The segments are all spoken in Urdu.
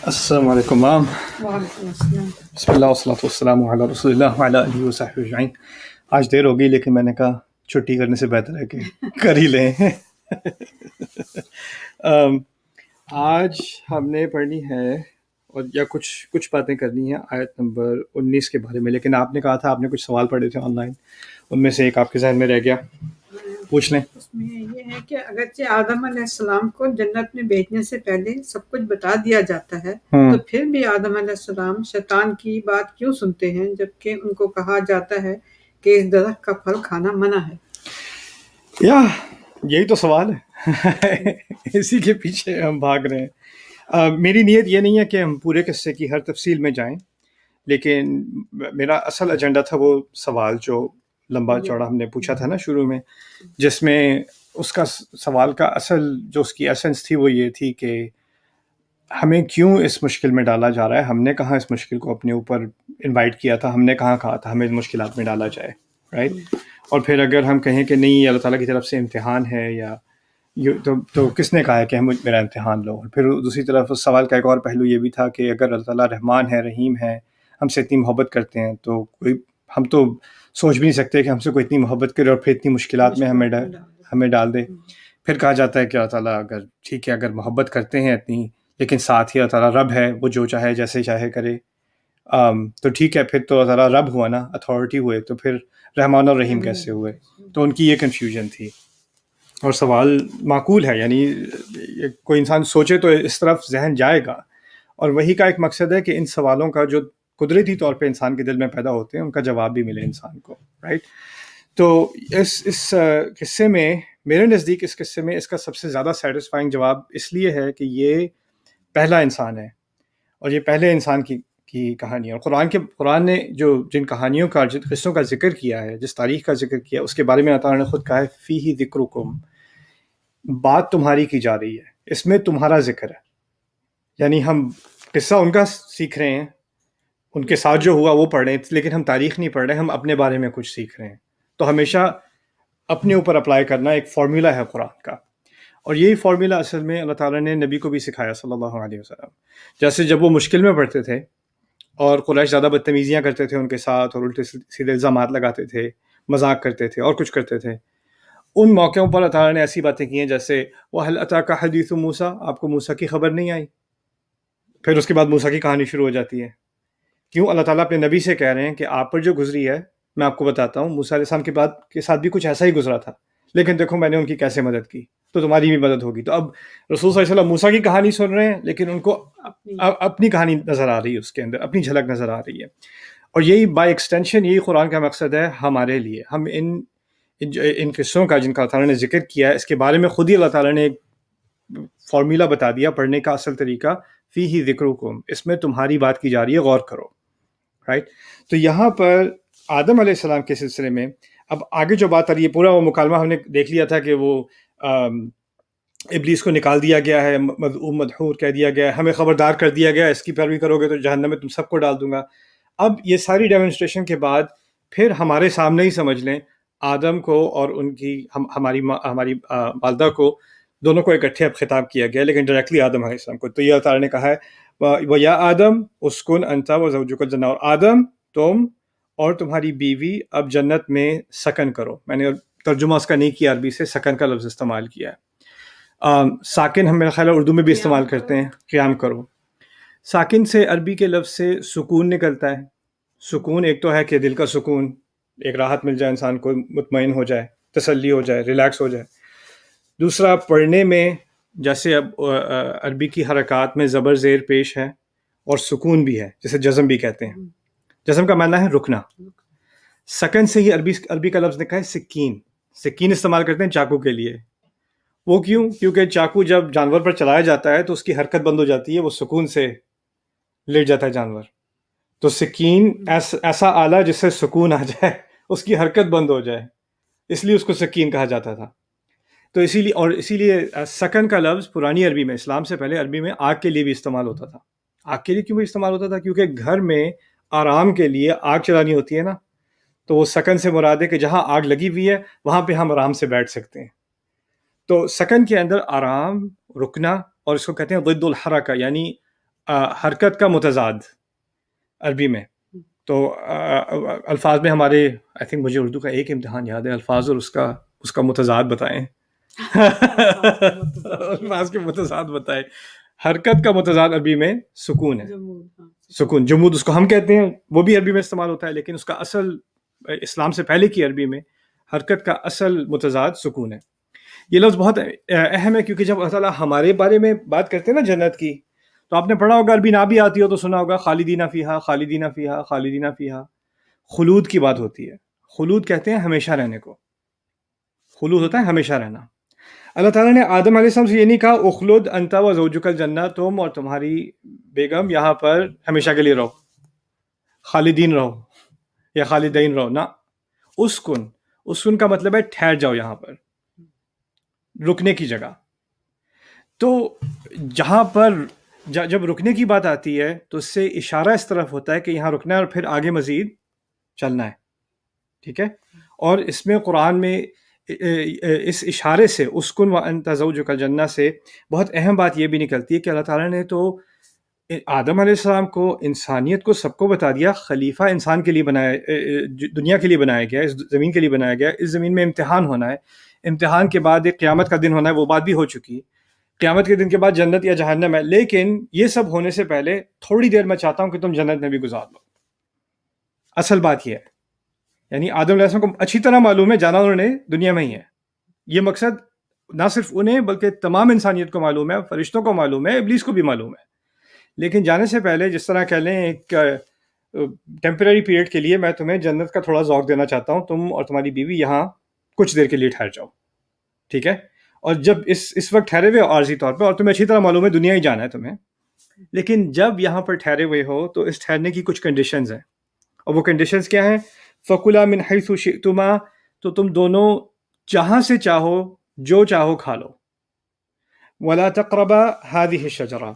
السلام علیکم مام. وعلیکم السلام. بسم اللہ والصلاۃ والسلام علی رسول اللہ وعلی آلہ وصحبہ اجمعین. آج دیر ہو گئی لیکن میں نے کہا چھٹی کرنے سے بہتر ہے کہ کر ہی لیں. آج ہم نے پڑھنی ہے اور یا کچھ باتیں کرنی ہیں آیت نمبر 19 کے بارے میں، لیکن آپ نے کہا تھا آپ نے کچھ سوال پڑھے تھے آن لائن، ان میں سے ایک آپ کے ذہن میں رہ گیا، پوچھ لیں. اس میں یہ ہے کہ اگرچہ آدم علیہ السلام کو جنت میں بھیجنے سے پہلے سب کچھ بتا دیا جاتا ہے، تو پھر بھی آدم علیہ السلام شیطان کی بات کیوں سنتے ہیں جبکہ ان کو کہا جاتا ہے کہ اس درخت کا پھل کھانا منع ہے؟ یا یہی تو سوال ہے، اسی کے پیچھے ہم بھاگ رہے ہیں. میری نیت یہ نہیں ہے کہ ہم پورے قصے کی ہر تفصیل میں جائیں، لیکن میرا اصل ایجنڈا تھا وہ سوال جو لمبا چوڑا ہم نے پوچھا تھا نا شروع میں، جس میں اس کا سوال کا اصل جو اس کی ایسنس تھی وہ یہ تھی کہ ہمیں کیوں اس مشکل میں ڈالا جا رہا ہے. ہم نے کہاں اس مشکل کو اپنے اوپر انوائٹ کیا تھا، ہم نے کہاں کہا تھا ہمیں مشکلات میں ڈالا جائے، رائٹ؟ اور پھر اگر ہم کہیں کہ نہیں یہ اللہ تعالیٰ کی طرف سے امتحان ہے یا تو کس نے کہا ہے کہ ہم میرا امتحان لو؟ اور پھر دوسری طرف اس سوال کا ایک اور پہلو یہ بھی تھا کہ اگر اللہ تعالیٰ رحمان ہے، رحیم ہے، ہم سے اتنی محبت کرتے ہیں، تو ہم تو سوچ بھی نہیں سکتے کہ ہم سے کوئی اتنی محبت کرے اور پھر اتنی مشکلات میں ہمیں ڈال دے. پھر کہا جاتا ہے کہ اللہ تعالیٰ اگر ٹھیک ہے اگر محبت کرتے ہیں اتنی، لیکن ساتھ ہی اللہ تعالیٰ رب ہے، وہ جو چاہے جیسے چاہے کرے، تو ٹھیک ہے پھر تو اللہ تعالیٰ رب ہوا نا، اتھارٹی ہوئے، تو پھر رحمان اور رحیم کیسے ہوئے؟ تو ان کی یہ کنفیوژن تھی. اور سوال معقول ہے، یعنی کوئی انسان سوچے تو اس طرف ذہن جائے گا، اور وہی کا ایک مقصد ہے کہ ان سوالوں کا جو قدرتی طور پہ انسان کے دل میں پیدا ہوتے ہیں ان کا جواب بھی ملے انسان کو، رائٹ؟ تو اس قصے میں میرے نزدیک اس قصے میں اس کا سب سے زیادہ سیٹسفائنگ جواب اس لیے ہے کہ یہ پہلا انسان ہے، اور یہ پہلے انسان کی کہانی ہے. اور قرآن نے جن کہانیوں کا، جن قصوں کا ذکر کیا ہے، جس تاریخ کا ذکر کیا، اس کے بارے میں اللہ تعالیٰ نے خود کہا ہے فیہ ذکرکم، بات تمہاری کی جا رہی ہے، اس میں تمہارا ذکر ہے. یعنی ہم قصہ ان کا سیکھ رہے ہیں، ان کے ساتھ جو ہوا وہ پڑھ رہے ہیں، لیکن ہم تاریخ نہیں پڑھ رہے، ہم اپنے بارے میں کچھ سیکھ رہے ہیں. تو ہمیشہ اپنے اوپر اپلائی کرنا ایک فارمولا ہے قرآن کا، اور یہی فارمولا اصل میں اللہ تعالیٰ نے نبی کو بھی سکھایا صلی اللہ علیہ وسلم. جیسے جب وہ مشکل میں پڑتے تھے اور قریش زیادہ بدتمیزیاں کرتے تھے ان کے ساتھ، اور الٹے سیدھے الزامات لگاتے تھے، مذاق کرتے تھے اور کچھ کرتے تھے، ان موقعوں پر اللہ تعالیٰ نے ایسی باتیں کی ہیں جیسے وَهَلْ أَتَاكَ حَدِيثُ مُوسَىٰ، آپ کو موسیٰ کی خبر نہیں آئی؟ پھر اس کے بعد موسیٰ کی کہانی شروع ہو جاتی ہے. کیوں؟ اللہ تعالیٰ اپنے نبی سے کہہ رہے ہیں کہ آپ پر جو گزری ہے میں آپ کو بتاتا ہوں، موسیٰ علیہ السلام کے ساتھ بھی کچھ ایسا ہی گزرا تھا، لیکن دیکھو میں نے ان کی کیسے مدد کی، تو تمہاری بھی مدد ہوگی. تو اب رسول صلی اللہ علیہ وسلم موسیٰ کی کہانی سن رہے ہیں، لیکن ان کو اپنی کہانی نظر آ رہی ہے، اس کے اندر اپنی جھلک نظر آ رہی ہے. اور یہی بائی ایکسٹینشن یہی قرآن کا مقصد ہے ہمارے لیے. ہم ان قصوں کا جن کا اللہ تعالیٰ نے ذکر کیا ہے، اس کے بارے میں خود ہی اللہ تعالیٰ نے ایک فارمولا بتا دیا پڑھنے کا اصل طریقہ، فیہ ذکرکم، اس میں تمہاری بات کی جا رہی ہے، غور کرو، رائٹ؟ تو یہاں پر آدم علیہ السلام کے سلسلے میں اب آگے جو بات آ رہی ہے، پورا وہ مکالمہ ہم نے دیکھ لیا تھا کہ وہ ابلیس کو نکال دیا گیا ہے، مذعوم مدحور کہہ دیا گیا ہے، ہمیں خبردار کر دیا گیا ہے اس کی پیروی کرو گے تو جہنم میں تم سب کو ڈال دوں گا. اب یہ ساری ڈیمونسٹریشن کے بعد پھر ہمارے سامنے ہی سمجھ لیں آدم کو اور ان کی ہماری والدہ کو، دونوں کو اکٹھے اب خطاب کیا گیا، لیکن ڈائریکٹلی آدم علیہ السلام کو. تو یہ اللہ تعالیٰ نے کہا ہے وَيَا آدم اسکن انت وزوجک الجنہ، اور آدم تم اور تمہاری بیوی اب جنت میں سکن کرو. میں نے ترجمہ اس کا نہیں کیا، عربی سے سکن کا لفظ استعمال کیا ہے. ساکن ہم میرا خیال ہے اردو میں بھی استعمال کرتے ہیں، قیام کرو. ساکن سے عربی کے لفظ سے سکون نکلتا ہے. سکون ایک تو ہے کہ دل کا سکون، ایک راحت مل جائے انسان کو، مطمئن ہو جائے، تسلی ہو جائے، ریلیکس ہو جائے. دوسرا پڑھنے میں جیسے اب عربی کی حرکات میں زبر زیر پیش ہے اور سکون بھی ہے، جیسے جزم بھی کہتے ہیں. جزم کا معنی ہے رکنا. سکن سے ہی عربی کا لفظ نکلا ہے سکین. سکین استعمال کرتے ہیں چاقو کے لیے. وہ کیوں؟ کیونکہ چاقو جب جانور پر چلایا جاتا ہے تو اس کی حرکت بند ہو جاتی ہے، وہ سکون سے لیٹ جاتا ہے جانور. تو سکین ایسا آلہ جس سے سکون آ جائے، اس کی حرکت بند ہو جائے، اس لیے اس کو سکین کہا جاتا تھا. تو اسی لیے سکن کا لفظ پرانی عربی میں، اسلام سے پہلے عربی میں آگ کے لیے بھی استعمال ہوتا تھا. آگ کے لیے کیوں بھی استعمال ہوتا تھا؟ کیونکہ گھر میں آرام کے لیے آگ چلانی ہوتی ہے نا، تو وہ سکن سے مراد ہے کہ جہاں آگ لگی ہوئی ہے وہاں پہ ہم آرام سے بیٹھ سکتے ہیں. تو سکن کے اندر آرام، رکنا، اور اس کو کہتے ہیں ضد الحرکہ، یعنی حرکت کا متضاد عربی میں. تو الفاظ میں ہمارے آئی تھنک مجھے اردو کا ایک امتحان یاد ہے، الفاظ اور اس کا متضاد بتائیں. الفاظ کے متضاد بتائیں. حرکت کا متضاد عربی میں سکون ہے. سکون، جمود اس کو ہم کہتے ہیں، وہ بھی عربی میں استعمال ہوتا ہے، لیکن اس کا اصل اسلام سے پہلے کی عربی میں حرکت کا اصل متضاد سکون ہے. یہ لفظ بہت اہم ہے، کیونکہ جب اللہ تعالیٰ ہمارے بارے میں بات کرتے ہیں نا جنت کی، تو آپ نے پڑھا ہوگا، عربی نہ بھی آتی ہو تو سنا ہوگا خالدین فیہا خالدین فیہا خالدین فیہا. خلود کی بات ہوتی ہے. خلود کہتے ہیں ہمیشہ رہنے کو. خلود ہوتا ہے ہمیشہ رہنا. اللہ تعالیٰ نے آدم علیہ السلام سے یہ نہیں کہا اخلد انت و زوجک الجنہ، تم اور تمہاری بیگم یہاں پر ہمیشہ کے لیے رہو، خالدین رہو یا خالدین رہو. نہ، اسکن کا مطلب ہے ٹھہر جاؤ، یہاں پر رکنے کی جگہ. تو جہاں پر جب رکنے کی بات آتی ہے تو اس سے اشارہ اس طرف ہوتا ہے کہ یہاں رکنا ہے اور پھر آگے مزید چلنا ہے. ٹھیک ہے. اور اس میں قرآن میں اس اشارے سے اسکن و انت زوجک الجنہ سے بہت اہم بات یہ بھی نکلتی ہے کہ اللہ تعالیٰ نے تو آدم علیہ السلام کو، انسانیت کو، سب کو بتا دیا خلیفہ انسان کے لیے بنایا، دنیا کے لیے بنایا گیا، اس زمین کے لیے بنایا گیا. اس زمین میں امتحان ہونا ہے، امتحان کے بعد ایک قیامت کا دن ہونا ہے، وہ بات بھی ہو چکی. قیامت کے دن کے بعد جنت یا جہنم ہے. لیکن یہ سب ہونے سے پہلے تھوڑی دیر میں چاہتا ہوں کہ تم جنت میں بھی گزار لو. اصل بات یہ ہے، یعنی آدم علیہ السلام کو اچھی طرح معلوم ہے، جانا انہوں نے دنیا میں ہی ہے. یہ مقصد نہ صرف انہیں بلکہ تمام انسانیت کو معلوم ہے، فرشتوں کو معلوم ہے، ابلیس کو بھی معلوم ہے. لیکن جانے سے پہلے جس طرح کہہ لیں ایک ٹیمپرری پیریڈ کے لیے میں تمہیں جنت کا تھوڑا ذوق دینا چاہتا ہوں، تم اور تمہاری بیوی یہاں کچھ دیر کے لیے ٹھہر جاؤ. ٹھیک ہے. اور جب اس وقت ٹھہرے ہوئے عارضی طور پہ، اور تمہیں اچھی طرح معلوم ہے دنیا ہی جانا ہے تمہیں، لیکن جب یہاں پر ٹھہرے ہوئے ہو تو اس ٹھہرنے کی کچھ کنڈیشنز ہیں. اور وہ کنڈیشنز کیا ہیں؟ فَكُلَا مِنْ حَيْثُ شِئْتُمَا، تو تم دونوں جہاں سے چاہو جو چاہو کھا لو. وَلَا تَقْرَبَا هَذِهِ الشَّجَرَةَ،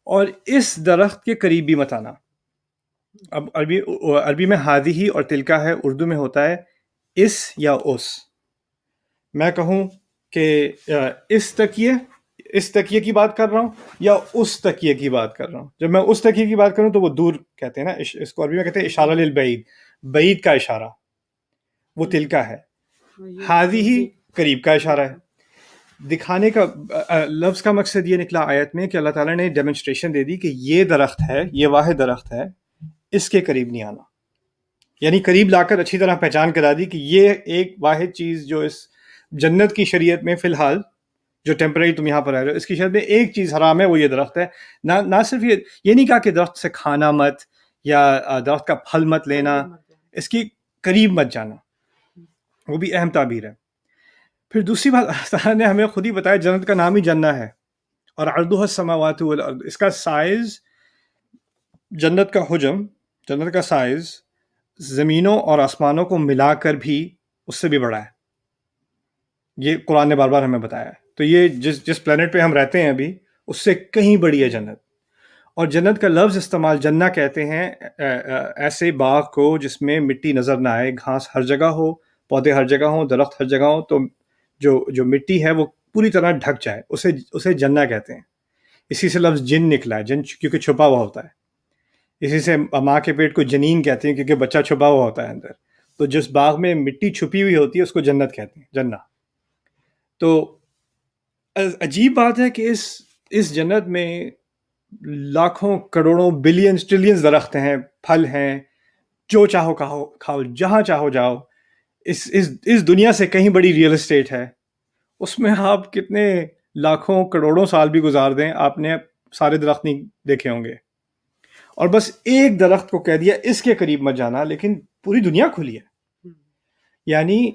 اور اس درخت کے قریب بھی مت آنا. اب عربی میں ہادی اور تلکا ہے، اردو میں ہوتا ہے اس یا اس. میں کہوں کہ اس تکیے کی بات کر رہا ہوں یا اس تکیے کی بات کر رہا ہوں. جب میں اس تکیے کی بات کروں تو وہ دور کہتے ہیں نا، اس کو عربی میں کہتے ہیں اشارہ للبعید، بعید کا اشارہ، وہ تلکا ہے. ہادی قریب کا اشارہ ہے. دکھانے کا لفظ کا مقصد یہ نکلا آیت میں کہ اللہ تعالیٰ نے ڈیمونسٹریشن دے دی کہ یہ درخت ہے، یہ واحد درخت ہے، اس کے قریب نہیں آنا. یعنی قریب لا کر اچھی طرح پہچان کرا دی کہ یہ ایک واحد چیز جو اس جنت کی شریعت میں فی الحال، جو ٹیمپرری تم یہاں پر رہ رہے ہو، اس کی شریعت میں ایک چیز حرام ہے، وہ یہ درخت ہے. نہ صرف یہ نہیں کہا کہ درخت سے کھانا مت یا درخت کا پھل مت لینا، اس کی قریب مت جانا. وہ بھی اہم تعبیر ہے. پھر دوسری بات، اللہ تعالیٰ نے ہمیں خود ہی بتایا جنت کا نام ہی جنہ ہے، اور عرضها السماوات والارض، اس کا سائز، جنت کا حجم، جنت کا سائز زمینوں اور آسمانوں کو ملا کر بھی اس سے بھی بڑا ہے. یہ قرآن نے بار بار ہمیں بتایا ہے. تو یہ جس پلانٹ پہ ہم رہتے ہیں ابھی، اس سے کہیں بڑی ہے جنت. اور جنت کا لفظ استعمال جنہ کہتے ہیں ایسے باغ کو جس میں مٹی نظر نہ آئے، گھاس ہر جگہ ہو، پودے ہر جگہ ہوں، درخت ہر جگہ ہوں، تو جو مٹی ہے وہ پوری طرح ڈھک جائے، اسے جنہ کہتے ہیں. اسی سے لفظ جن نکلا ہے، جن کیونکہ چھپا ہوا ہوتا ہے. اسی سے ماں کے پیٹ کو جنین کہتے ہیں کیونکہ بچہ چھپا ہوا ہوتا ہے اندر. تو جس باغ میں مٹی چھپی ہوئی ہوتی ہے اس کو جنت کہتے ہیں، جنہ. تو عجیب بات ہے کہ اس جنت میں لاکھوں کروڑوں بلینز ٹریلینز درخت ہیں، پھل ہیں، جو چاہو کھاؤ، جہاں چاہو جاؤ. اس دنیا سے کہیں بڑی ریئل اسٹیٹ ہے. اس میں آپ کتنے لاکھوں کروڑوں سال بھی گزار دیں، آپ نے سارے درخت نہیں دیکھے ہوں گے. اور بس ایک درخت کو کہہ دیا اس کے قریب مت جانا، لیکن پوری دنیا کھلی ہے. یعنی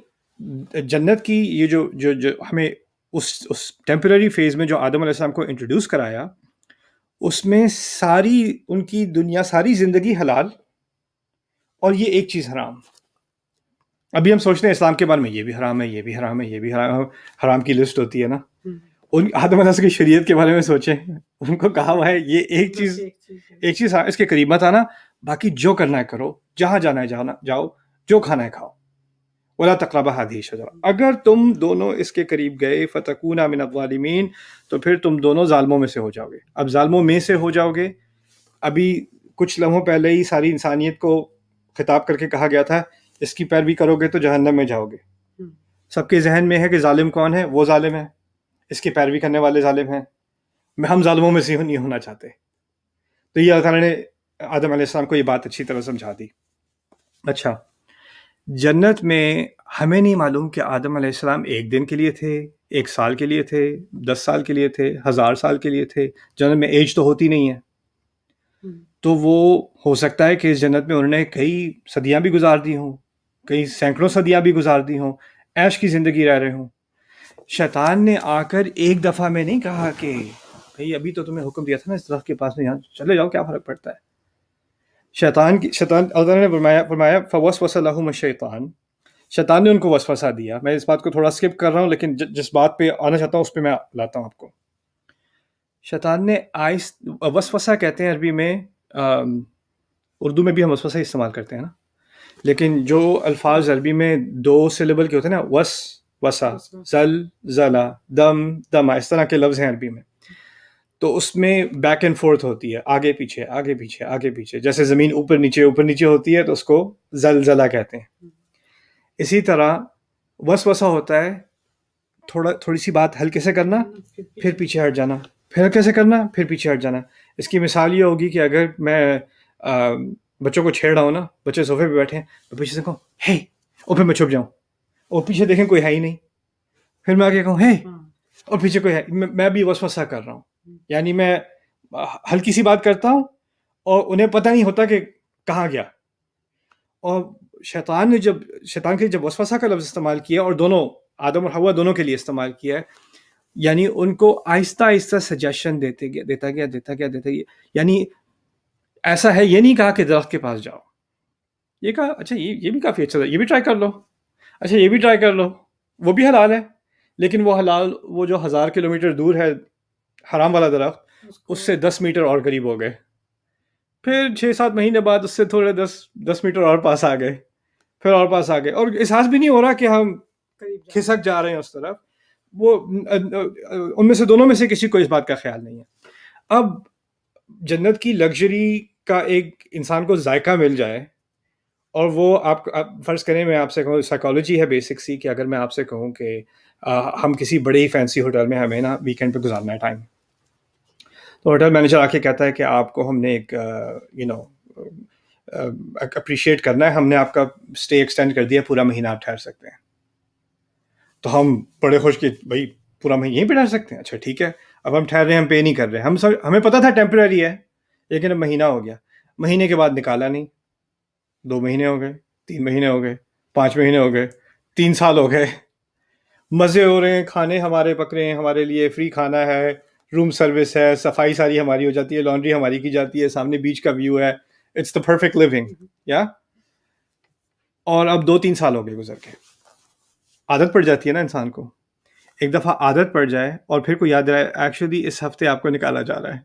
جنت کی یہ جو ہمیں اس ٹیمپرری فیز میں جو آدم علیہ السلام کو انٹروڈیوس کرایا، اس میں ساری ان کی دنیا، ساری زندگی حلال، اور یہ ایک چیز حرام. ابھی ہم سوچتے ہیں اسلام کے بارے میں یہ بھی حرام ہے، یہ بھی حرام ہے، یہ بھی حرام ہے، حرام کی لسٹ ہوتی ہے نا. ان آدم علیہ السلام کی شریعت کے بارے میں سوچیں، ان کو کہا ہوا ہے یہ ایک چیز اس کے قریب مت آنا، باقی جو کرنا ہے کرو، جہاں جانا ہے جاؤ، جو کھانا ہے کھاؤ. ولا تقربا هذه الشجرة، اگر تم دونوں اس کے قریب گئے فتکونا من الظالمین، تو پھر تم دونوں ظالموں میں سے ہو جاؤ گے. اب ظالموں میں سے ہو جاؤ گے، ابھی کچھ لمحوں پہلے ہی ساری انسانیت کو خطاب کر کے کہا گیا تھا اس کی پیروی کرو گے تو جہنم میں جاؤ گے. سب کے ذہن میں ہے کہ ظالم کون ہے؟ وہ ظالم ہے، اس کی پیروی کرنے والے ظالم ہیں. ہم ظالموں میں سے نہیں ہونا چاہتے. تو یہ اللہ تعالیٰ نے آدم علیہ السلام کو یہ بات اچھی طرح سمجھا دی. اچھا، جنت میں ہمیں نہیں معلوم کہ آدم علیہ السلام ایک دن کے لیے تھے، 1 سال کے لیے تھے، 10 سال کے لیے تھے، 1000 سال کے لیے تھے. جنت میں ایج تو ہوتی نہیں ہے، تو وہ ہو سکتا ہے کہ اس جنت میں انہوں نے کئی صدیاں بھی گزار دی ہوں، کئی سینکڑوں صدیاں بھی گزار دی ہوں، عیش کی زندگی رہ رہے ہوں. شیطان نے آ کر ایک دفعہ میں نہیں کہا کہ بھئی ابھی تو تمہیں حکم دیا تھا نا اس درخت کے پاس میں، یہاں چلے جاؤ، کیا فرق پڑتا ہے. شیطان اللہ نے فرمایا فوسوس لہم الشیطان، شیطان نے ان کو وسوسہ دیا. میں اس بات کو تھوڑا سکپ کر رہا ہوں، لیکن جس بات پہ آنا چاہتا ہوں اس پہ میں لاتا ہوں آپ کو. شیطان نے وسوسہ کہتے ہیں عربی میں، اردو میں بھی ہم وسوسہ استعمال کرتے ہیں نا، لیکن جو الفاظ عربی میں 2 سلیبل کے ہوتے ہیں نا، وسا، زل، زلا، دم، دما، اس طرح کے لفظ ہیں عربی میں، تو اس میں بیک اینڈ فورتھ ہوتی ہے، آگے پیچھے آگے پیچھے آگے پیچھے. جیسے زمین اوپر نیچے ہوتی ہے تو اس کو زلزلہ کہتے ہیں. اسی طرح وسوسہ ہوتا ہے تھوڑی سی بات ہلکے سے کرنا، پھر پیچھے ہٹ جانا، پھر ہلکے سے کرنا، پھر پیچھے ہٹ جانا. اس کی مثال یہ ہوگی کہ اگر میں بچوں کو چھیڑ رہا ہوں نا، بچے صوفے پہ بیٹھے ہیں، تو پیچھے سے کہوں ہے، اور پھر میں چھپ جاؤں اور پیچھے دیکھیں کوئی ہے ہی نہیں، پھر میں آگے کہوں ہے اور پیچھے کوئی ہے. میں بھی وسوسہ کر رہا ہوں. یعنی میں ہلکی سی بات کرتا ہوں اور انہیں پتہ نہیں ہوتا کہ کہاں گیا. اور شیطان کے جب وسوسہ کا لفظ استعمال کیا، اور دونوں آدم اور حوا دونوں کے لیے استعمال کیا ہے، یعنی ان کو آہستہ آہستہ سجیشن دیتا گیا. یعنی ایسا ہے، یہ نہیں کہا کہ درخت کے پاس جاؤ، یہ کہا اچھا یہ بھی کافی اچھا تھا، یہ بھی ٹرائی کر لو، اچھا یہ بھی ٹرائی کر لو، وہ بھی حلال ہے. لیکن وہ حلال، وہ جو 1000 کلومیٹر دور ہے حرام والا درخت، اس سے 10 میٹر اور قریب ہو گئے. پھر 6-7 مہینے بعد اس سے تھوڑے 10 میٹر اور پاس آ گئے، پھر اور پاس آ گئے، اور احساس بھی نہیں ہو رہا کہ ہم کھسک جا رہے ہیں اس طرف. وہ ان میں سے دونوں میں سے کسی کو اس بات کا خیال نہیں ہے. اب جنت کی لگژری کا ایک انسان کو ذائقہ مل جائے، اور وہ آپ فرض کریں، میں آپ سے کہوں، سائیکالوجی ہے بیسک سی، کہ اگر میں آپ سے کہوں کہ ہم کسی بڑے ہی فینسی ہوٹل میں، ہمیں نا ویکینڈ پہ گزارنا ہے ٹائم، تو ہوٹل مینیجر آ کے کہتا ہے کہ آپ کو ہم نے ایک اپریشیٹ کرنا ہے، ہم نے آپ کا اسٹے ایکسٹینڈ کر دیا، پورا مہینہ آپ ٹھہر سکتے ہیں. تو ہم بڑے خوش کہ بھائی پورا مہینہ یہیں پہ ٹھہر سکتے ہیں، اچھا ٹھیک ہے. اب ہم ٹھہر رہے ہیں، ہم پے نہیں کر رہے، ہمیں پتہ تھا ٹیمپرری ہے، لیکن اب مہینہ ہو گیا. مہینے کے بعد نکالا نہیں، 2 مہینے ہو گئے، 3 مہینے ہو گئے، 5 مہینے ہو گئے، 3 سال ہو گئے. مزے ہو رہے ہیں، کھانے ہمارے پک رہے ہیں، ہمارے لیے فری کھانا ہے، روم سروس ہے، صفائی ساری ہماری ہو جاتی ہے، لانڈری ہماری کی جاتی ہے، سامنے بیچ کا ویو ہے، اٹس دا پرفیکٹ لیونگ، یا. اور اب 2-3 سال ہو گئے گزر کے. عادت پڑ جاتی ہے نا انسان کو. ایک دفعہ عادت پڑ جائے اور پھر کو یاد آئے ایکچولی اس ہفتے آپ کو نکالا جا رہا ہے،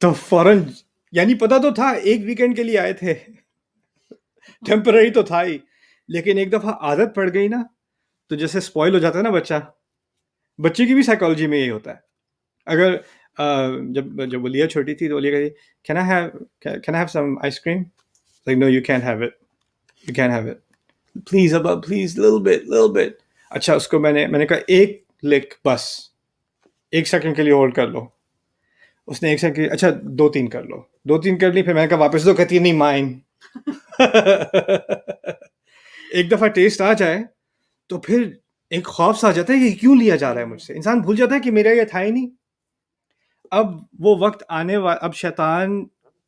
تو فوراً، یعنی پتہ تو تھا ایک ویکینڈ کے لیے آئے تھے، ٹیمپرری تو تھا ہی، لیکن ایک دفعہ عادت پڑ گئی نا، تو جیسے اسپوائل ہو جاتا ہے نا بچے کی بھی سائیکالوجی میں یہی ہوتا ہے. اگر جب ولیہ چھوٹی تھی تو ولیہ کہتی can I have some ice cream, like no you can have it please ابا پلیز لٹل بٹ. اچھا اس کو میں نے کہا ایک لک بس، 1 سیکنڈ کے لیے ہولڈ کر لو. اس نے 1 سیکنڈ، اچھا 2-3 کر لو، 2-3 کر لی، پھر میں نے کہا واپس دو، کہتی ہے نہیں مائن. ایک دفعہ ٹیسٹ آ جائے تو پھر ایک خوف سا آ جاتا ہے کہ کیوں لیا جا رہا ہے مجھ سے، انسان بھول جاتا ہے کہ میرا یہ تھا ہی نہیں. اب وہ وقت آنے اب شیطان،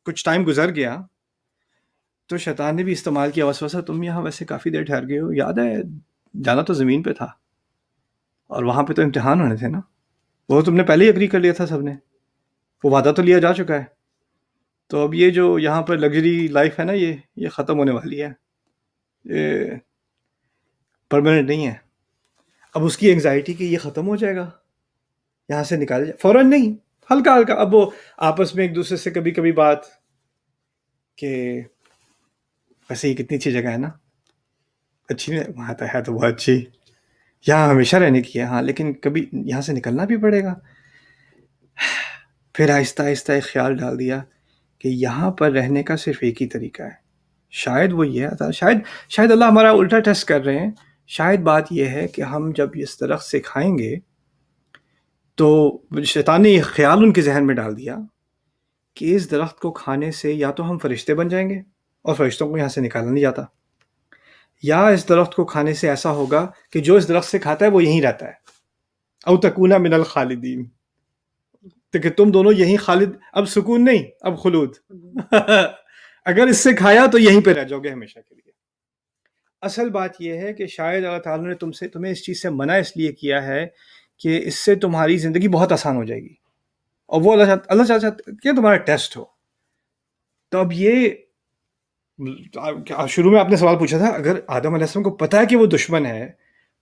کچھ ٹائم گزر گیا تو شیطان نے بھی استعمال کیا وسوسہ، تم یہاں ویسے کافی دیر ٹھہر گئے ہو، یاد ہے جانا تو زمین پہ تھا، اور وہاں پہ تو امتحان ہونے تھے نا، وہ تم نے پہلے ہی اگری کر لیا تھا، سب نے وہ وعدہ تو لیا جا چکا ہے. تو اب یہ جو یہاں پر لگژری لائف ہے نا، یہ ختم ہونے والی ہے، یہ پرماننٹ نہیں ہے. اب اس کی انگزائٹی کہ یہ ختم ہو جائے گا، یہاں سے نکالے جائے، فوراً نہیں، ہلکا ہلکا. اب وہ آپس میں ایک دوسرے سے کبھی کبھی بات کہ ویسے یہ کتنی اچھی جگہ ہے نا، اچھی نہیں وہاں تو ہے، تو بہت اچھی، یہاں ہمیشہ رہنے کی ہے، ہاں لیکن کبھی یہاں سے نکلنا بھی پڑے گا. پھر آہستہ آہستہ ایک خیال ڈال دیا کہ یہاں پر رہنے کا صرف ایک ہی طریقہ ہے، شاید وہ یہ ہے، شاید اللہ ہمارا الٹا ٹیسٹ کر رہے ہیں. شاید بات یہ ہے کہ ہم جب اس درخت سے کھائیں گے تو شیطان نے یہ خیال ان کے ذہن میں ڈال دیا کہ اس درخت کو کھانے سے یا تو ہم فرشتے بن جائیں گے اور فرشتوں کو یہاں سے نکالا نہیں جاتا، یا اس درخت کو کھانے سے ایسا ہوگا کہ جو اس درخت سے کھاتا ہے وہ یہیں رہتا ہے، او تکونا من الخالدین، تو کہ تم دونوں یہیں خالد، اب سکون نہیں، اب خلود. اگر اس سے کھایا تو یہیں پہ رہ جاؤ گے ہمیشہ کے لیے. اصل بات یہ ہے کہ شاید اللہ تعالیٰ نے تمہیں اس چیز سے منع اس لیے کیا ہے کہ اس سے تمہاری زندگی بہت آسان ہو جائے گی، اور وہ اللہ چاہتا ہے کہ تمہارا ٹیسٹ ہو. تو اب یہ شروع میں آپ نے سوال پوچھا تھا، اگر آدم علیہ السلام کو پتا ہے کہ وہ دشمن ہے،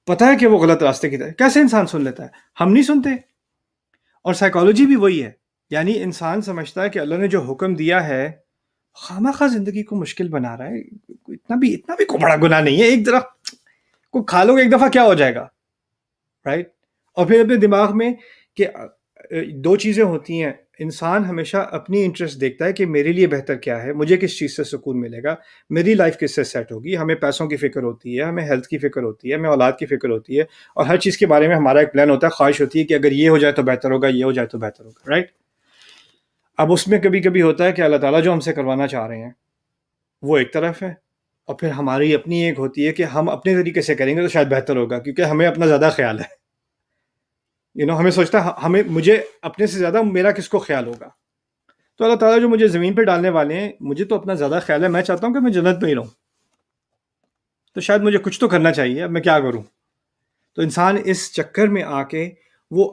پتا ہے کہ وہ غلط راستے کی طرف، کیسے انسان سن لیتا ہے؟ ہم نہیں سنتے. اور سائیکالوجی بھی وہی ہے، یعنی انسان سمجھتا ہے کہ اللہ نے جو حکم دیا ہے خواہ زندگی کو مشکل بنا رہا ہے، اتنا بھی کوئی بڑا گناہ نہیں ہے، ایک درخت کو کھا لو گے ایک دفعہ کیا ہو جائے گا، رائٹ؟ اور پھر اپنے دماغ میں کہ دو چیزیں ہوتی ہیں، انسان ہمیشہ اپنی انٹرسٹ دیکھتا ہے کہ میرے لیے بہتر کیا ہے، مجھے کس چیز سے سکون ملے گا، میری لائف کس سے سیٹ ہوگی. ہمیں پیسوں کی فکر ہوتی ہے، ہمیں ہیلتھ کی فکر ہوتی ہے، ہمیں اولاد کی فکر ہوتی ہے، اور ہر چیز کے بارے میں ہمارا ایک پلان ہوتا ہے، خواہش ہوتی ہے کہ اگر یہ ہو جائے تو بہتر ہوگا، یہ ہو جائے تو بہتر ہوگا، رائٹ؟ اب اس میں کبھی کبھی ہوتا ہے کہ اللہ تعالیٰ جو ہم سے کروانا چاہ رہے ہیں وہ ایک طرف ہے، اور پھر ہماری اپنی ایک ہوتی ہے کہ ہم اپنے طریقے سے کریں گے تو شاید بہتر ہوگا، کیونکہ ہمیں اپنا زیادہ خیال ہے، ہمیں سوچتا ہے مجھے اپنے سے زیادہ میرا کس کو خیال ہوگا. تو اللہ تعالیٰ جو مجھے زمین پہ ڈالنے والے ہیں، مجھے تو اپنا زیادہ خیال ہے، میں چاہتا ہوں کہ میں جنت میں ہی رہوں، تو شاید مجھے کچھ تو کرنا چاہیے، اب میں کیا کروں؟ تو انسان اس چکر میں آ کے وہ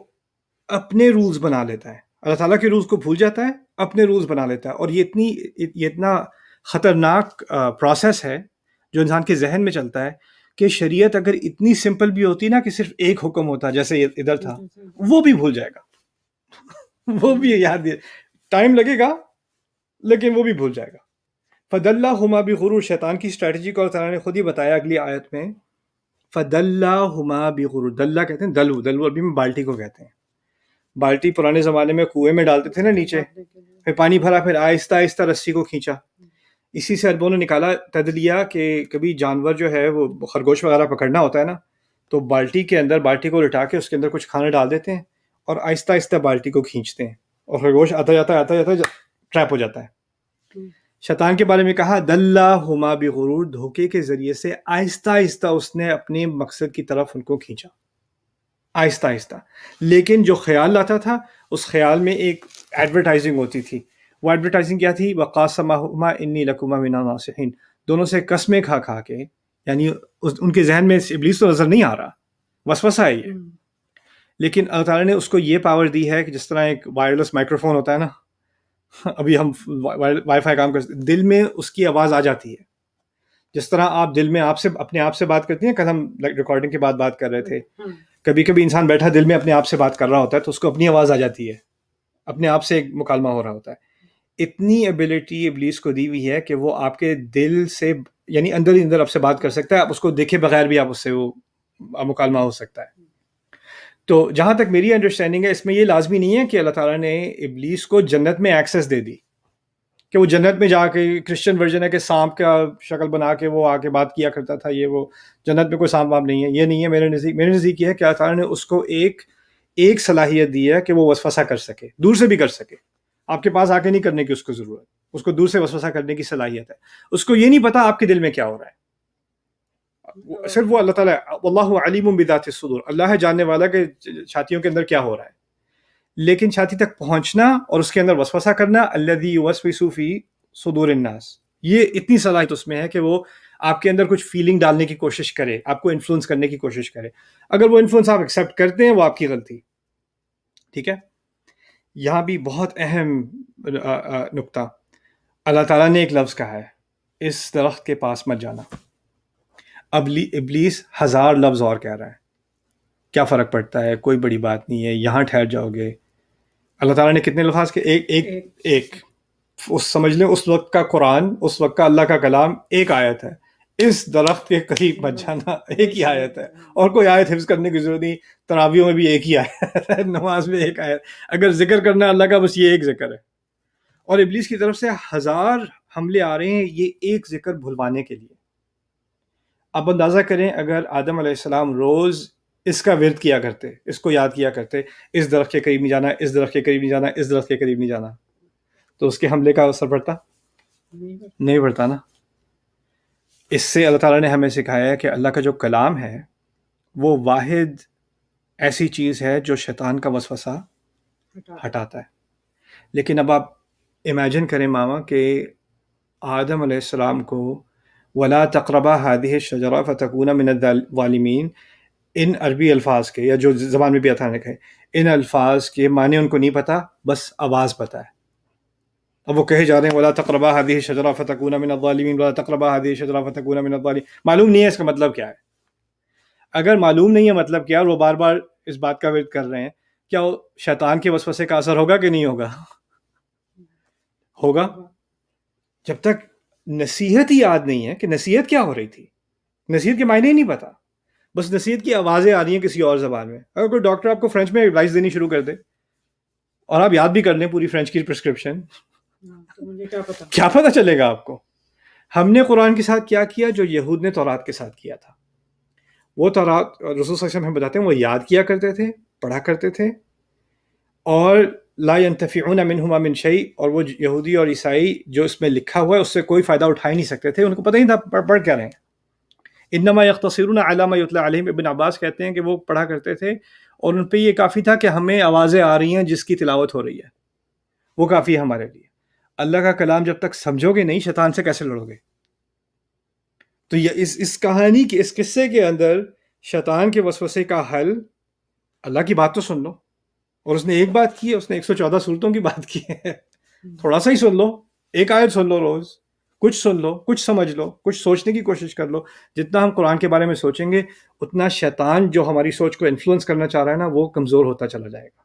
اپنے رولز بنا لیتا ہے، اللہ تعالیٰ کے رولز کو بھول جاتا ہے، اپنے رولز بنا لیتا ہے. اور یہ اتنا خطرناک پروسیس ہے جو انسان کے ذہن میں چلتا ہے کہ شریعت اگر اتنی سمپل بھی ہوتی نا کہ صرف ایک حکم ہوتا جیسے ادھر تھا، وہ بھی بھول جائے گا، وہ بھی یاد ٹائم لگے گا لیکن وہ بھی بھول جائے گا. فَدَلَّهُمَا بِغُرُورٍ، شیطان کی اسٹریٹجی کو اللہ تعالیٰ نے خود ہی بتایا اگلی آیت میں. فَدَلَّهُمَا بِغُرُورٍ، دلہ کہتے ہیں دلو عربی میں بالٹی کو کہتے ہیں. بالٹی پرانے زمانے میں کنویں میں ڈالتے تھے نا نیچے، پھر پانی بھرا، پھر آہستہ آہستہ رسی کو کھینچا. اسی سے عربوں نے نکالا تدلیہ کہ کبھی جانور جو ہے وہ خرگوش وغیرہ پکڑنا ہوتا ہے نا، تو بالٹی کے اندر بالٹی کو لٹا کے اس کے اندر کچھ کھانا ڈال دیتے ہیں اور آہستہ آہستہ بالٹی کو کھینچتے ہیں، اور خرگوش آتا جاتا ٹریپ ہو جاتا ہے. شیطان کے بارے میں کہا دلہما بغرور، دھوکے کے ذریعے سے آہستہ آہستہ اس نے اپنے مقصد کی طرف ان کو کھینچا، آہستہ آہستہ. لیکن جو خیال لاتا تھا اس خیال میں ایک ایڈورٹائزنگ ہوتی تھی. وہ ایڈورٹائزنگ کیا تھی؟ وقاسمہما انی لکما من الناصحین، دونوں سے قسمیں کھا کھا کے، یعنی ان کے ذہن میں ابلیس تو نظر نہیں آ رہا، وسوسہ ہے یہ، لیکن اللہ تعالیٰ نے اس کو یہ پاور دی ہے کہ جس طرح ایک وائرلیس مائکرو فون ہوتا ہے نا، ابھی ہم وائی فائی کام کرتے، دل میں اس کی آواز آ جاتی ہے. جس طرح آپ دل میں اپنے آپ سے بات کرتی ہیں، کل ہم ریکارڈنگ کے بعد بات کر رہے تھے، کبھی کبھی انسان بیٹھا دل میں اپنے آپ سے بات کر رہا ہوتا ہے تو اس کو اپنی آواز آ جاتی ہے، اپنے آپ سے ایک مکالمہ ہو رہا ہوتا ہے. اتنی ایبلٹی ابلیس کو دی ہوئی ہے کہ وہ آپ کے دل سے، یعنی اندر ہی اندر آپ سے بات کر سکتا ہے، آپ اس کو دیکھے بغیر بھی آپ اس سے وہ مکالمہ ہو سکتا ہے. تو جہاں تک میری انڈرسٹینڈنگ ہے، اس میں یہ لازمی نہیں ہے کہ اللہ تعالیٰ نے ابلیس کو جنت میں ایکسیس دے دی، کہ وہ جنت میں جا کے کرسچن ورژن ہے کہ سانپ کا شکل بنا کے وہ آ کے بات کیا کرتا تھا، یہ وہ جنت میں کوئی سانپ وانپ نہیں ہے، یہ نہیں ہے. میرے نزدیک یہ ہے کہ اللہ تعالیٰ نے اس کو ایک صلاحیت دی ہے کہ وہ وسوسہ کر سکے، دور سے بھی کر سکے. آپ کے پاس آ کے نہیں کرنے کی اس کو ضرورت، اس کو دور سے وسوسہ کرنے کی صلاحیت ہے. اس کو یہ نہیں پتا آپ کے دل میں کیا ہو رہا ہے، صرف وہ اللہ تعالیٰ، واللہ علیم بذات الصدور، اللہ ہے جاننے والا کہ چھاتیوں کے اندر کیا ہو رہا ہے. لیکن چھاتی تک پہنچنا اور اس کے اندر وسوسہ کرنا، الذی یوسوس فی صدور الناس، یہ اتنی صلاحیت اس میں ہے کہ وہ آپ کے اندر کچھ فیلنگ ڈالنے کی کوشش کرے، آپ کو انفلوئنس کرنے کی کوشش کرے. اگر وہ انفلوئنس آپ ایکسیپٹ کرتے ہیں وہ آپ کی غلطی. ٹھیک ہے، یہاں بھی بہت اہم نقطہ، اللہ تعالیٰ نے ایک لفظ کہا ہے، اس درخت کے پاس مت جانا. ابلیس 1000 لفظ اور کہہ رہا ہے، کیا فرق پڑتا ہے، کوئی بڑی بات نہیں ہے، یہاں ٹھہر جاؤ گے. اللہ تعالیٰ نے کتنے الفاظ کے؟ ایک سمجھ لیں اس وقت کا قرآن، اس وقت کا اللہ کا کلام ایک آیت ہے، اس درخت کے قریب مت جانا، ایک ہی آیت ہے، اور کوئی آیت حفظ کرنے کی ضرورت نہیں، تراویحوں میں بھی ایک ہی آیت ہے، نماز میں ایک آیت، اگر ذکر کرنا ہے اللہ کا بس یہ ایک ذکر ہے، اور ابلیس کی طرف سے 1000 حملے آ رہے ہیں یہ ایک ذکر بھلوانے کے لیے۔ اب اندازہ کریں اگر آدم علیہ السلام روز اس کا ورد کیا کرتے، اس کو یاد کیا کرتے، اس درخت کے قریب نہیں جانا، اس درخت کے قریب نہیں جانا، اس درخت کے قریب نہیں جانا، تو اس کے حملے کا اثر پڑتا؟ نہیں پڑتا نا۔ اس سے اللہ تعالیٰ نے ہمیں سکھایا ہے کہ اللہ کا جو کلام ہے وہ واحد ایسی چیز ہے جو شیطان کا وسوسہ ہٹاتا ہے۔ لیکن اب آپ امیجن کریں ماما کہ آدم علیہ السلام کو وَلَا تَقْرَبَا هَذِهِ الشَّجَرَةَ فَتَكُونَ مِنَ الظَّالِمِينَ، ان عربی الفاظ کے یا جو زبان میں بھی آتا ہے ان الفاظ کے معنی ان کو نہیں پتہ، بس آواز پتہ ہے۔ اب وہ کہے جا رہے ہیں وَلَا تَقْرَبَا هَذِهِ الشَّجَرَةَ فَتَكُونَ مِنَ الظَّالِمِينَ، وَلَا تَقْرَبَا هَذِهِ الشَّجَرَةَ فَتَكُونَ مِنَ الظَّالِمِينَ، معلوم نہیں ہے اس کا مطلب کیا ہے۔ اگر معلوم نہیں ہے مطلب کیا اور وہ بار بار اس بات کا ورد کر رہے ہیں، کیا وہ شیطان کے وسوسے کا اثر ہوگا کہ نہیں ہوگا؟ ہوگا۔ جب تک نصیحت ہی یاد نہیں ہے کہ نصیحت کیا ہو رہی تھی، نصیحت کے معنی ہی نہیں پتا، بس نصیحت کی آوازیں آ رہی ہیں کسی اور زبان میں۔ اگر کوئی ڈاکٹر آپ کو فرینچ میں ایڈوائس دینی شروع کر دے اور آپ یاد بھی کر لیں پوری فرینچ کی پرسکرپشن، کیا پتہ چلے گا آپ کو؟ ہم نے قرآن کے ساتھ کیا کیا جو یہود نے تورات کے ساتھ کیا تھا، وہ تورات رسول صلی اللہ علیہ وسلم ہمیں بتاتے ہیں وہ یاد کیا کرتے تھے، پڑھا کرتے تھے، اور لا ينتفعون منهما من شيء، اور وہ یہودی اور عیسائی جو اس میں لکھا ہوا ہے اس سے کوئی فائدہ اٹھا ہی نہیں سکتے تھے، ان کو پتہ ہی نہیں تھا پڑھ کیا رہے ہیں۔ انما يقتصرون على ما يتلى عليهم، ابن عباس کہتے ہیں کہ وہ پڑھا کرتے تھے اور ان پہ یہ کافی تھا کہ ہمیں آوازیں آ رہی ہیں جس کی تلاوت ہو رہی ہے، وہ کافی ہے ہمارے لیے۔ اللہ کا کلام جب تک سمجھو گے نہیں، شیطان سے کیسے لڑو گے؟ تو یہ اس کہانی کے اس قصے کے اندر شیطان کے وسوسے کا حل، اللہ کی بات تو سن لو، اور اس نے ایک بات کی ہے، اس نے 114 صورتوں کی بات کی ہے، تھوڑا سا ہی سن لو، ایک آیت سن لو روز، کچھ سن لو، کچھ سمجھ لو، کچھ سوچنے کی کوشش کر لو۔ جتنا ہم قرآن کے بارے میں سوچیں گے اتنا شیطان جو ہماری سوچ کو انفلوئنس کرنا چاہ رہا ہے نا وہ کمزور ہوتا چلا جائے گا۔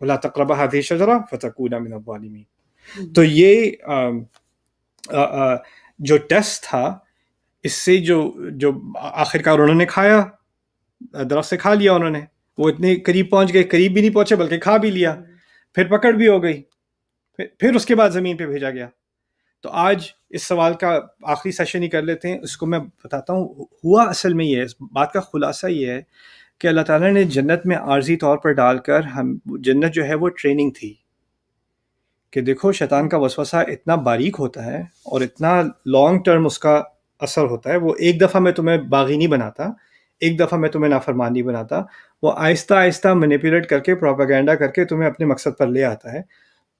وَلَا تَقْرَبَا هَذِهِ الشَّجَرَةَ فَتَكُونَ مِنَ الظَّالِمِينَ۔ تو یہ جو ٹیسٹ تھا، اس سے جو آخر کار انہوں نے کھایا، درخت سے کھا لیا انہوں نے، وہ اتنے قریب پہنچ گئے، قریب بھی نہیں پہنچے بلکہ کھا بھی لیا، پھر پکڑ بھی ہو گئی، پھر اس کے بعد زمین پہ بھیجا گیا۔ تو آج اس سوال کا آخری سیشن ہی کر لیتے ہیں، اس کو میں بتاتا ہوں۔ ہوا اصل میں یہ ہے، اس بات کا خلاصہ یہ ہے کہ اللہ تعالیٰ نے جنت میں عارضی طور پر ڈال کر جنت جو ہے وہ ٹریننگ تھی کہ دیکھو شیطان کا وسوسہ اتنا باریک ہوتا ہے اور اتنا لانگ ٹرم اس کا اثر ہوتا ہے، وہ ایک دفعہ میں تمہیں باغی نہیں بناتا، ایک دفعہ میں تمہیں نافرمان نہیں بناتا، وہ آہستہ آہستہ مینیپولیٹ کر کے، پروپیگنڈا کر کے تمہیں اپنے مقصد پر لے آتا ہے۔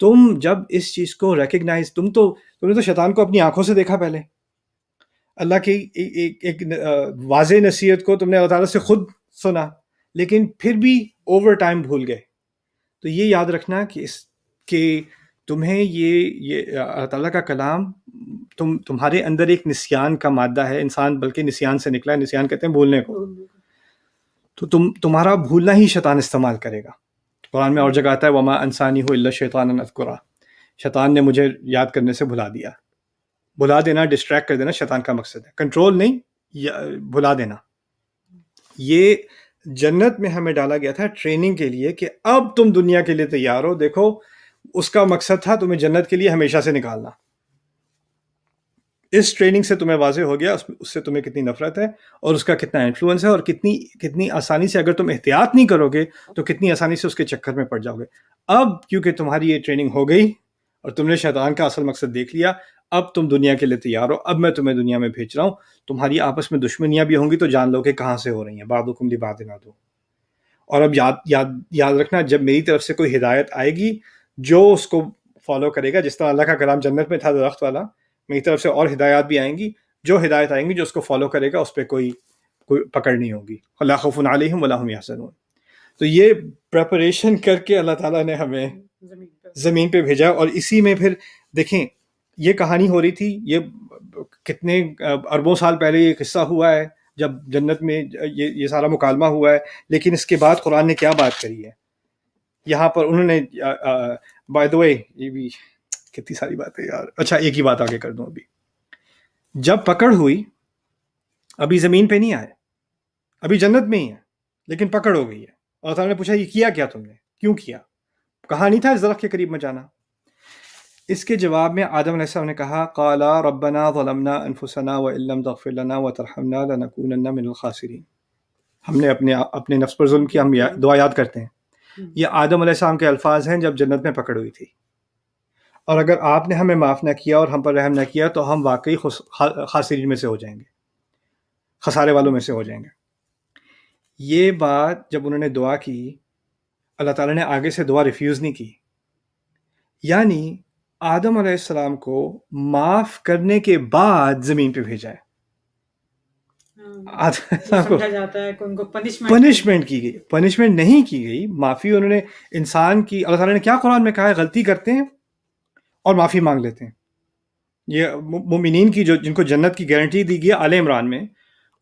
تم جب اس چیز کو ریکگنائز، تم نے تو شیطان کو اپنی آنکھوں سے دیکھا، پہلے اللہ کی ایک واضح نصیحت کو تم نے اللہ تعالیٰ سے خود سنا، لیکن پھر بھی اوور ٹائم بھول گئے۔ تو یہ یاد رکھنا کہ تمہیں یہ اللہ تعالیٰ کا کلام تمہارے اندر ایک نسیان کا مادہ ہے، انسان بلکہ نسیان سے نکلا ہے، نسیان کہتے ہیں بھولنے کو، تو تمہارا بھولنا ہی شیطان استعمال کرے گا۔ قرآن میں اور جگہ آتا ہے وما انسانی ہو الا شیطان ان اذکرہ، شیطان نے مجھے یاد کرنے سے بھلا دیا۔ بھلا دینا، ڈسٹریکٹ کر دینا شیطان کا مقصد ہے، کنٹرول نہیں، بھلا دینا۔ یہ جنت میں ہمیں ڈالا گیا تھا ٹریننگ کے لیے کہ اب تم دنیا کے لیے تیار ہو، دیکھو اس کا مقصد تھا تمہیں جنت کے لیے ہمیشہ سے نکالنا۔ اس ٹریننگ سے تمہیں واضح ہو گیا اس سے تمہیں کتنی نفرت ہے اور اس کا کتنا انفلوئنس ہے، اور کتنی آسانی سے اگر تم احتیاط نہیں کرو گے تو کتنی آسانی سے اس کے چکر میں پڑ جاؤ گے۔ اب کیونکہ تمہاری یہ ٹریننگ ہو گئی اور تم نے شیطان کا اصل مقصد دیکھ لیا، اب تم دنیا کے لیے تیار ہو، اب میں تمہیں دنیا میں بھیج رہا ہوں۔ تمہاری آپس میں دشمنیاں بھی ہوں گی تو جان لو کہ کہاں سے ہو رہی ہیں، بعضکم لبعض عدو۔ اور اب یاد رکھنا، جب میری طرف سے کوئی ہدایت آئے گی جو اس کو فالو کرے گا، جس طرح اللہ کا کلام جنت میں تھا درخت والا، میری طرف سے اور ہدایات بھی آئیں گی، جو ہدایت آئیں گی جو اس کو فالو کرے گا اس پہ کوئی پکڑ نہیں ہوگی۔ لا خوف علیہم ولا ہم یحزنون۔ تو یہ پریپریشن کر کے اللہ تعالیٰ نے ہمیں زمین پہ بھیجا، اور اسی میں پھر دیکھیں یہ کہانی ہو رہی تھی، یہ کتنے اربوں سال پہلے یہ قصہ ہوا ہے جب جنت میں یہ سارا مکالمہ ہوا ہے، لیکن اس کے بعد قرآن نے کیا بات کری ہے یہاں پر؟ انہوں نے بائی دا وے، یہ بھی کتنی ساری باتیں یار، اچھا ایک ہی بات آگے کر دوں، ابھی جب پکڑ ہوئی ابھی زمین پہ نہیں آئے، ابھی جنت میں ہی ہیں، لیکن پکڑ ہو گئی ہے۔ اللہ تعالیٰ نے پوچھا یہ کیا کیا تم نے، کیوں کیا، کہا نہیں تھا اس درخت کے قریب مت جانا؟ اس کے جواب میں آدم علیہ السلام نے کہا قالا ربنا ظلمنا انفسنا وان لم تغفر لنا وترحمنا لنکونن من الخاسرین، ہم نے اپنے نفس پر ظلم کیا۔ ہم دعا یاد کرتے ہیں، یہ آدم علیہ السلام کے الفاظ ہیں جب جنت میں پکڑ ہوئی تھی، اور اگر آپ نے ہمیں معاف نہ کیا اور ہم پر رحم نہ کیا تو ہم واقعی خاسرین میں سے ہو جائیں گے، خسارے والوں میں سے ہو جائیں گے۔ یہ بات جب انہوں نے دعا کی، اللہ تعالیٰ نے آگے سے دعا ریفیوز نہیں کی، یعنی آدم علیہ السلام کو معاف کرنے کے بعد زمین پہ بھیجا ہے۔ سمجھا جاتا ہے کہ ان کو پنشمنٹ کی گئی، پنشمنٹ نہیں کی گئی، معافی انہوں نے انسان کی۔ اللہ تعالیٰ نے کیا قرآن میں کہا ہے؟ غلطی کرتے ہیں اور معافی مانگ لیتے ہیں۔ یہ مومنین کی جو جن کو جنت کی گارنٹی دی گئی آل عمران میں،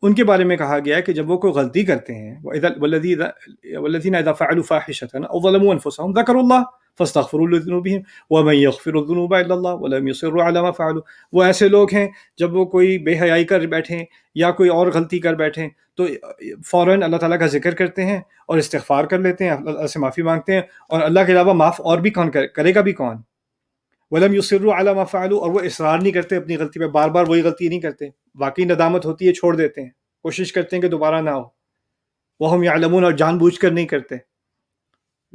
ان کے بارے میں کہا گیا ہے کہ جب وہ کوئی غلطی کرتے ہیں، والذین اذا فعلوا فاحشة او ظلموا انفسهم ذکروا اللہ فاستغفروا لذنوبهم ومن يغفر الذنوب الا اللہ ولم يصروا على ما فعلوا۔ وہ ایسے لوگ ہیں جب وہ کوئی بے حیائی کر بیٹھیں یا کوئی اور غلطی کر بیٹھیں تو فوراً اللہ تعالیٰ کا ذکر کرتے ہیں اور استغفار کر لیتے ہیں، اللہ سے معافی مانگتے ہیں، اور اللہ کے علاوہ معاف اور بھی کون کرے گا بھی کون؟ وَلَمْ يُصِرُّوا عَلَى مَا فَعَلُوا، اور وہ اصرار نہیں کرتے اپنی غلطی پہ، بار بار وہی غلطی نہیں کرتے، واقعی ندامت ہوتی ہے چھوڑ دیتے ہیں، کوشش کرتے ہیں کہ دوبارہ نہ ہو، وَهُمْ يَعْلَمُونَ، اور جان بوجھ کر نہیں کرتے۔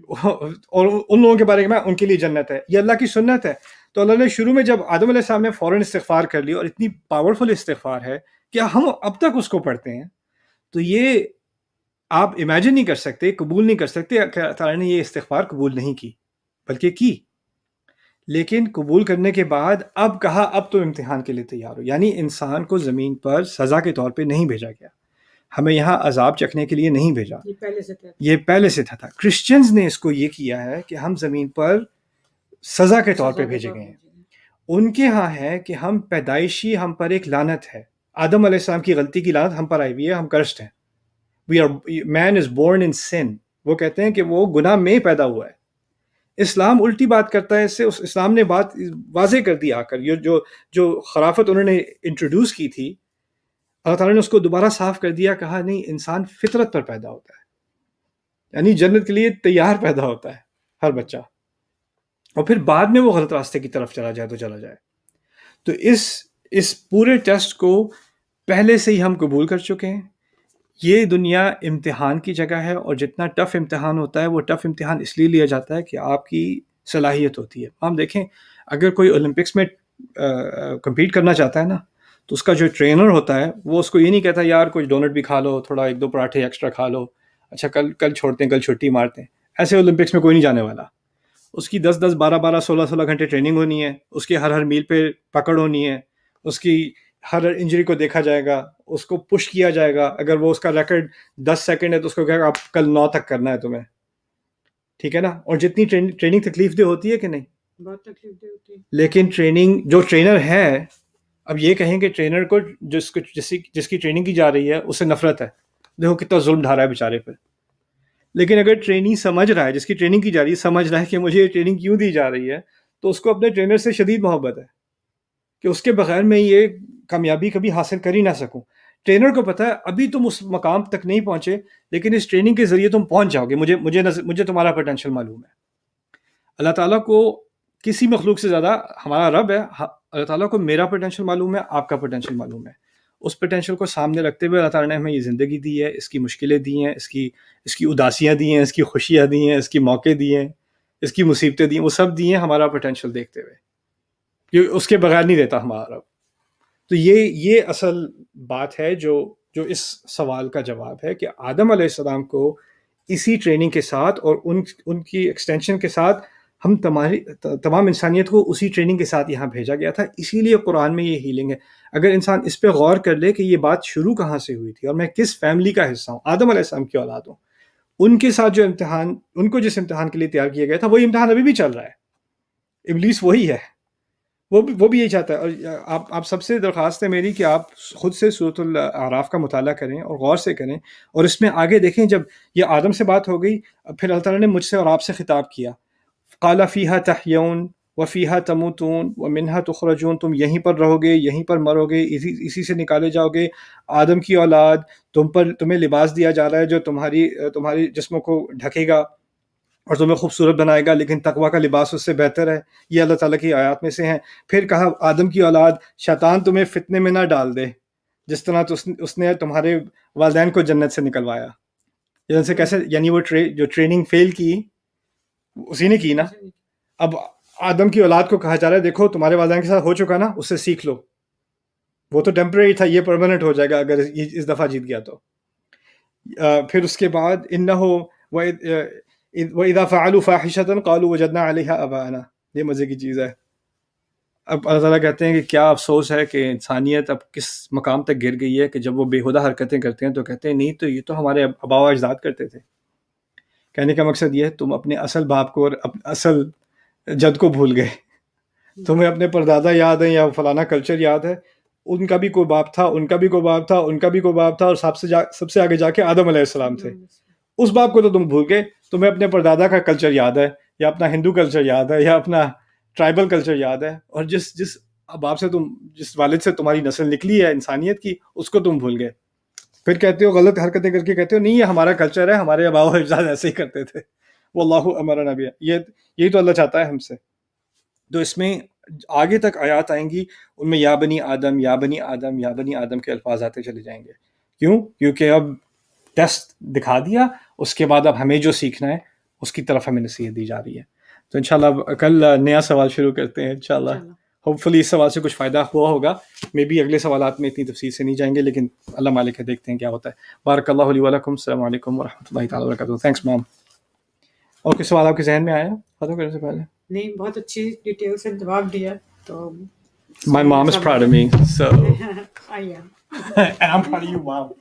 اور ان لوگوں کے بارے میں ان کے لیے جنت ہے، یہ اللہ کی سنت ہے۔ تو اللہ نے شروع میں جب آدم علیہ السلام نے فوراً استغفار کر لی، اور اتنی پاورفل استغفار ہے کہ ہم اب تک اس کو پڑھتے ہیں، تو یہ آپ امیجن نہیں کر سکتے، قبول نہیں کر سکتے کہ اللہ تعالیٰ نے یہ استغفار قبول نہیں کی، بلکہ کی، لیکن قبول کرنے کے بعد اب کہا اب تو امتحان کے لیے تیار ہو۔ یعنی انسان کو زمین پر سزا کے طور پہ نہیں بھیجا گیا، ہمیں یہاں عذاب چکھنے کے لیے نہیں بھیجا، یہ پہلے سے تھا۔ کرسچنز نے اس کو یہ کیا ہے کہ ہم زمین پر سزا کے طور پہ بھیجے گئے ہیں۔ ان کے ہاں ہے کہ ہم پیدائشی، ہم پر ایک لعنت ہے، آدم علیہ السلام کی غلطی کی لعنت ہم پر آئی ہوئی ہے، ہم کرسٹ ہیں۔ Man is born in sin، وہ کہتے ہیں کہ وہ گناہ میں پیدا ہوا ہے۔ اسلام الٹی بات کرتا ہے اس سے، اسلام نے بات واضح کر دی آ کر، جو خرافت انہوں نے انٹروڈیوس کی تھی، اللہ تعالیٰ نے اس کو دوبارہ صاف کر دیا، کہا نہیں، انسان فطرت پر پیدا ہوتا ہے، یعنی جنت کے لیے تیار پیدا ہوتا ہے ہر بچہ، اور پھر بعد میں وہ غلط راستے کی طرف چلا جائے تو چلا جائے۔ تو اس پورے ٹیسٹ کو پہلے سے ہی ہم قبول کر چکے ہیں۔ یہ دنیا امتحان کی جگہ ہے، اور جتنا ٹف امتحان ہوتا ہے وہ ٹف امتحان اس لیے لیا جاتا ہے کہ آپ کی صلاحیت ہوتی ہے۔ ہم دیکھیں، اگر کوئی اولمپکس میں کمپیٹ کرنا چاہتا ہے نا، تو اس کا جو ٹرینر ہوتا ہے وہ اس کو یہ نہیں کہتا یار کچھ ڈونٹ بھی کھا لو، تھوڑا ایک دو پراٹھے ایکسٹرا کھا لو، اچھا کل چھوڑتے ہیں، کل چھٹی مارتے ہیں۔ ایسے اولمپکس میں کوئی نہیں جانے والا، اس کی 10 12 16 گھنٹے ٹریننگ ہونی ہے، اس کی ہر میل پہ پکڑ ہونی ہے، اس کی ہر انجری کو دیکھا جائے گا، اس کو پش کیا جائے گا۔ اگر وہ اس کا ریکارڈ 10 سیکنڈ ہے تو اس کو کہے گا آپ کل 9 تک کرنا ہے تمہیں، ٹھیک ہے نا؟ اور جتنی ٹریننگ تکلیف دہ ہوتی ہے کہ نہیں، بہت تکلیف دہ ہوتی ہے، لیکن ٹریننگ جو ٹرینر ہے، اب یہ کہیں کہ ٹرینر کو جس کی ٹریننگ کی جا رہی ہے اس سے نفرت ہے، دیکھو کتنا ظلم ڈھا رہا ہے بیچارے پہ۔ لیکن اگر ٹریننگ سمجھ رہا ہے، جس کی ٹریننگ کی جا رہی ہے سمجھ رہا ہے کہ مجھے یہ ٹریننگ کیوں دی جا رہی ہے، تو اس کو اپنے ٹرینر سے شدید محبت ہے کہ اس کے بغیر میں یہ کامیابی کبھی حاصل کر ہی نہ سکوں۔ ٹرینر کو پتہ ہے ابھی تم اس مقام تک نہیں پہنچے، لیکن اس ٹریننگ کے ذریعے تم پہنچ جاؤ گے، مجھے تمہارا پوٹینشیل معلوم ہے۔ اللہ تعالیٰ کو کسی مخلوق سے زیادہ، ہمارا رب ہے، اللہ تعالیٰ کو میرا پوٹینشیل معلوم ہے، آپ کا پوٹینشیل معلوم ہے۔ اس پوٹینشیل کو سامنے رکھتے ہوئے اللہ تعالیٰ نے ہمیں یہ زندگی دی ہے، اس کی مشکلیں دی ہیں، اس کی اداسیاں دی ہیں، اس کی خوشیاں دی ہیں، اس کی موقع دیے ہیں، اس کی مصیبتیں دی ہیں، وہ سب دی ہیں ہمارا پوٹینشیل دیکھتے ہوئے، کہ اس کے بغیر نہیں دیتا ہمارا رب۔ تو یہ اصل بات ہے جو اس سوال کا جواب ہے کہ آدم علیہ السلام کو اسی ٹریننگ کے ساتھ اور ان کی ایکسٹینشن کے ساتھ ہم تمام انسانیت کو اسی ٹریننگ کے ساتھ یہاں بھیجا گیا تھا۔ اسی لیے قرآن میں یہ ہیلنگ ہے۔ اگر انسان اس پہ غور کر لے کہ یہ بات شروع کہاں سے ہوئی تھی اور میں کس فیملی کا حصہ ہوں، آدم علیہ السلام کی اولاد ہوں، ان کے ساتھ جو امتحان، ان کو جس امتحان کے لیے تیار کیا گیا تھا وہی امتحان ابھی بھی چل رہا ہے۔ ابلیس وہی ہے، وہ بھی یہی چاہتا ہے۔ اور آپ سب سے درخواست ہے میری کہ آپ خود سے سورۃ الاعراف کا مطالعہ کریں اور غور سے کریں، اور اس میں آگے دیکھیں، جب یہ آدم سے بات ہو گئی، پھر اللہ تعالیٰ نے مجھ سے اور آپ سے خطاب کیا، قال فیہا تحیون وفیہا تموتون ومنہا تخرجون، تم یہیں پر رہو گے، یہیں پر مرو گے، اسی سے نکالے جاؤ گے. آدم کی اولاد، تمہیں لباس دیا جا رہا ہے جو تمہاری جسموں کو ڈھکے گا اور تمہیں خوبصورت بنائے گا، لیکن تقویٰ کا لباس اس سے بہتر ہے. یہ اللہ تعالیٰ کی آیات میں سے ہیں. پھر کہا آدم کی اولاد، شیطان تمہیں فتنے میں نہ ڈال دے جس طرح اس نے تمہارے والدین کو جنت سے نکلوایا. جن سے کیسے، یعنی وہ جو ٹریننگ فیل کی اسی نے کی نا. اب آدم کی اولاد کو کہا جا رہا ہے دیکھو تمہارے والدین کے ساتھ ہو چکا نا، اس سے سیکھ لو. وہ تو ٹیمپریری تھا، یہ پرماننٹ ہو جائے گا اگر اس دفعہ جیت گیا تو. پھر اس کے بعد انہو وَإِذَا فَعَلُوا فَاحِشَةً قَالُوا وَجَدْنَا عَلَيْهَا آبَاءَنَا. یہ مزے کی چیز ہے. اب اللہ تعالیٰ کہتے ہیں کہ کیا افسوس ہے کہ انسانیت اب کس مقام تک گر گئی ہے کہ جب وہ بے ہودہ حرکتیں کرتے ہیں تو کہتے ہیں نہیں تو یہ تو ہمارے آباء و اجداد کرتے تھے. کہنے کا مقصد یہ ہے تم اپنے اصل باپ کو اور اصل جد کو بھول گئے. تمہیں اپنے پردادا یاد ہیں یا فلانا کلچر یاد ہے، ان کا بھی کوئی باپ تھا، ان کا بھی کوئی باپ تھا، ان کا بھی کوئی باپ تھا، اور سب سے آگے جا کے آدم علیہ السلام تھے. اس باپ کو تو تم بھول گئے. تمہیں اپنے پردادا کا کلچر یاد ہے یا اپنا ہندو کلچر یاد ہے یا اپنا ٹرائبل کلچر یاد ہے، اور جس باپ سے جس والد سے تمہاری نسل نکلی ہے انسانیت کی، اس کو تم بھول گئے. پھر کہتے ہو غلط حرکتیں کر کے کہتے ہو نہیں یہ ہمارا کلچر ہے، ہمارے آباء و اجداد ایسے ہی کرتے تھے. واللہ امرنا بہا. یہی تو اللہ چاہتا ہے ہم سے. تو اس میں آگے تک آیات آئیں گی، ان میں یا بنی آدم یا بنی آدم یا بنی آدم کے الفاظ آتے چلے جائیں گے. کیوں؟ کیونکہ اب ٹیسٹ دکھا دیا، اس کے بعد اب ہمیں جو سیکھنا ہے اس کی طرف ہمیں نصیحت دی جا رہی ہے. تو انشاءاللہ کل نیا سوال شروع کرتے ہیں انشاءاللہ. ہوپ فلی اس سوال سے کچھ فائدہ ہوا ہوگا. مے بی اگلے سوالات میں اتنی تفصیل سے نہیں جائیں گے، لیکن اللہ مالک ہے، دیکھتے ہیں کیا ہوتا ہے. بارک اللہ لی ولکم. السلام علیکم ورحمۃ اللہ تعالیٰ وبرکاتہ. تھینکس مام. اور کوئی سوال آپ کے ذہن میں آیا ختم کرنے سے پہلے؟ نہیں، بہت اچھی ڈیٹیل سے جواب دیا. تو My mom is proud of me, so I am. and I'm proud of you, mom.